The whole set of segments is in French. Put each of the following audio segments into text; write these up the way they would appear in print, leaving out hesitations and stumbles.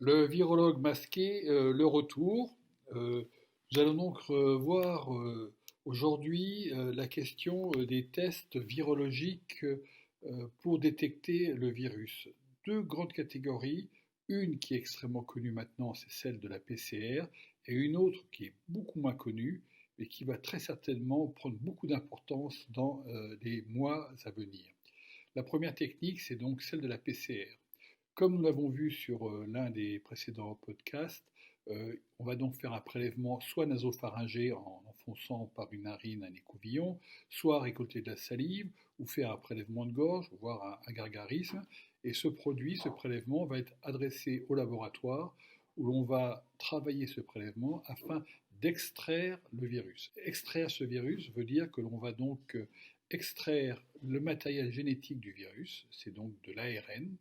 Le virologue masqué, le retour. Nous allons donc voir aujourd'hui la question des tests virologiques pour détecter le virus. Deux grandes catégories, une qui est extrêmement connue maintenant, c'est celle de la PCR, et une autre qui est beaucoup moins connue, mais qui va très certainement prendre beaucoup d'importance dans les mois à venir. La première technique, c'est donc celle de la PCR. Comme nous l'avons vu sur l'un des précédents podcasts, on va donc faire un prélèvement soit nasopharyngé en enfonçant par une narine un écouvillon, soit récolter de la salive, ou faire un prélèvement de gorge, voire un gargarisme. Et ce produit, ce prélèvement, va être adressé au laboratoire où l'on va travailler ce prélèvement afin d'extraire le virus. Extraire ce virus veut dire que l'on va donc extraire le matériel génétique du virus, c'est donc de l'ARN,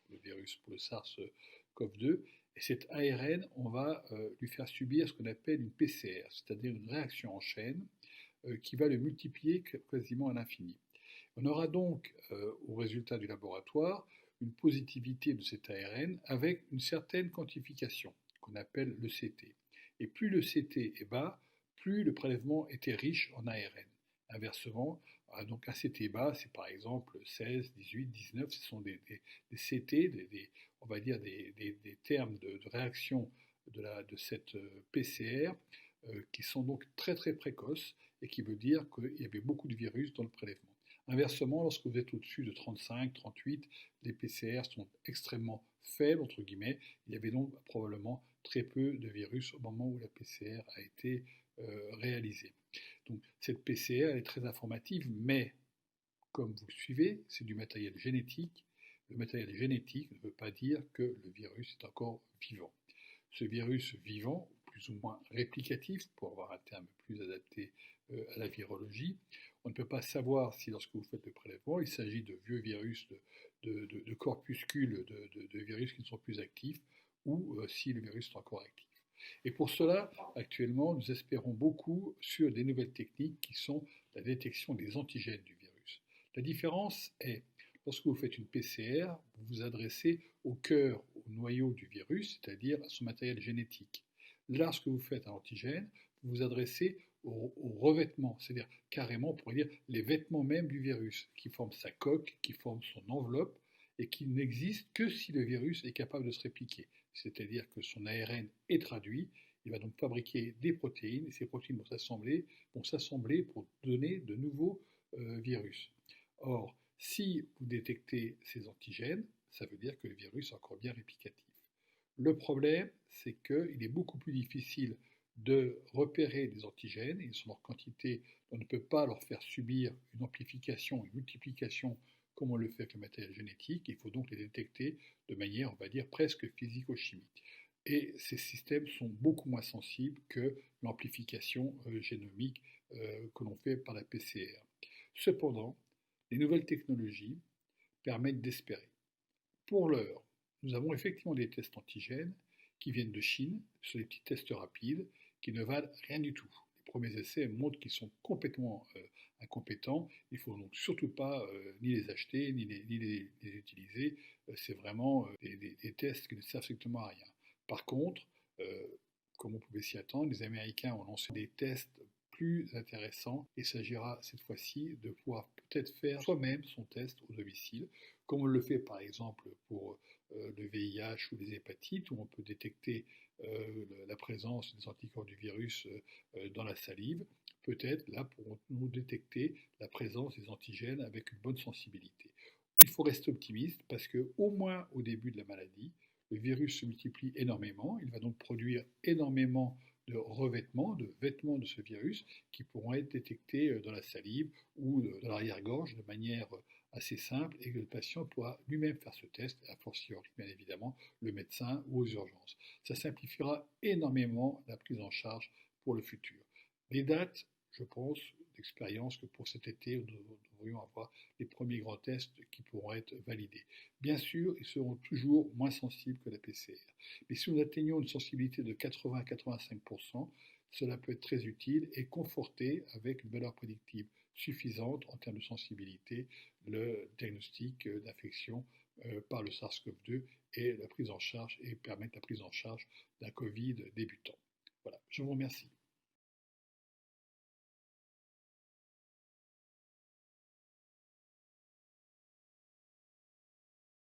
le virus pour le SARS-CoV-2, et cet ARN, on va lui faire subir ce qu'on appelle une PCR, c'est-à-dire une réaction en chaîne qui va le multiplier quasiment à l'infini. On aura donc, au résultat du laboratoire, une positivité de cet ARN avec une certaine quantification qu'on appelle le CT. Et plus le CT est bas, plus le prélèvement était riche en ARN. Inversement, donc un CT bas, c'est par exemple 16, 18, 19, ce sont des CT, on va dire des termes de réaction de cette PCR qui sont donc très très précoces et qui veut dire qu'il y avait beaucoup de virus dans le prélèvement. Inversement, lorsque vous êtes au-dessus de 35, 38, les PCR sont extrêmement faibles, entre guillemets. Il y avait donc probablement très peu de virus au moment où la PCR a été réalisée. Donc cette PCR elle est très informative, mais comme vous le suivez, c'est du matériel génétique. Le matériel génétique ne veut pas dire que le virus est encore vivant. Ce virus vivant, plus ou moins réplicatif, pour avoir un terme plus adapté à la virologie, on ne peut pas savoir si lorsque vous faites le prélèvement, il s'agit de vieux virus, de corpuscules de virus qui ne sont plus actifs, ou si le virus est encore actif. Et pour cela, actuellement, nous espérons beaucoup sur des nouvelles techniques qui sont la détection des antigènes du virus. La différence est, lorsque vous faites une PCR, vous vous adressez au cœur, au noyau du virus, c'est-à-dire à son matériel génétique. Lorsque vous faites un antigène, vous vous adressez au revêtement, c'est-à-dire carrément, on pourrait dire, les vêtements même du virus, qui forment sa coque, qui forment son enveloppe, et qui n'existent que si le virus est capable de se répliquer. C'est-à-dire que son ARN est traduit, il va donc fabriquer des protéines, et ces protéines vont s'assembler pour donner de nouveaux virus. Or, si vous détectez ces antigènes, ça veut dire que le virus est encore bien réplicatif. Le problème, c'est qu'il est beaucoup plus difficile de repérer des antigènes, ils sont en quantité, on ne peut pas leur faire subir une amplification, une multiplication comme on le fait avec le matériel génétique, il faut donc les détecter de manière, on va dire, presque physico-chimique. Et ces systèmes sont beaucoup moins sensibles que l'amplification génomique que l'on fait par la PCR. Cependant, les nouvelles technologies permettent d'espérer. Pour l'heure, nous avons effectivement des tests antigènes qui viennent de Chine, ce sont des petits tests rapides qui ne valent rien du tout. Les premiers essais montrent qu'ils sont complètement incompétents, il ne faut donc surtout pas ni les acheter, ni les utiliser, c'est vraiment des tests qui ne servent strictement à rien. Par contre, comme on pouvait s'y attendre, les Américains ont lancé des tests plus intéressants. Il s'agira cette fois-ci de pouvoir peut-être faire soi-même son test au domicile, comme on le fait par exemple pour le VIH ou les hépatites, où on peut détecter la présence des anticorps du virus dans la salive. Peut-être là pourrons-nous détecter la présence des antigènes avec une bonne sensibilité. Il faut rester optimiste parce que au moins au début de la maladie, le virus se multiplie énormément, il va donc produire énormément de revêtements, de vêtements de ce virus qui pourront être détectés dans la salive ou dans l'arrière-gorge de manière assez simple et que le patient pourra lui-même faire ce test, a fortiori bien évidemment le médecin ou aux urgences. Ça simplifiera énormément la prise en charge pour le futur. Les dates, je pense, d'expérience que pour cet été, nous devrions avoir les premiers grands tests qui pourront être validés. Bien sûr, ils seront toujours moins sensibles que la PCR. Mais si nous atteignons une sensibilité de 80-85%, cela peut être très utile et conforter avec une valeur prédictive suffisante en termes de sensibilité le diagnostic d'infection par le SARS-CoV-2 et la prise en charge et permettre la prise en charge d'un Covid débutant. Voilà, je vous remercie.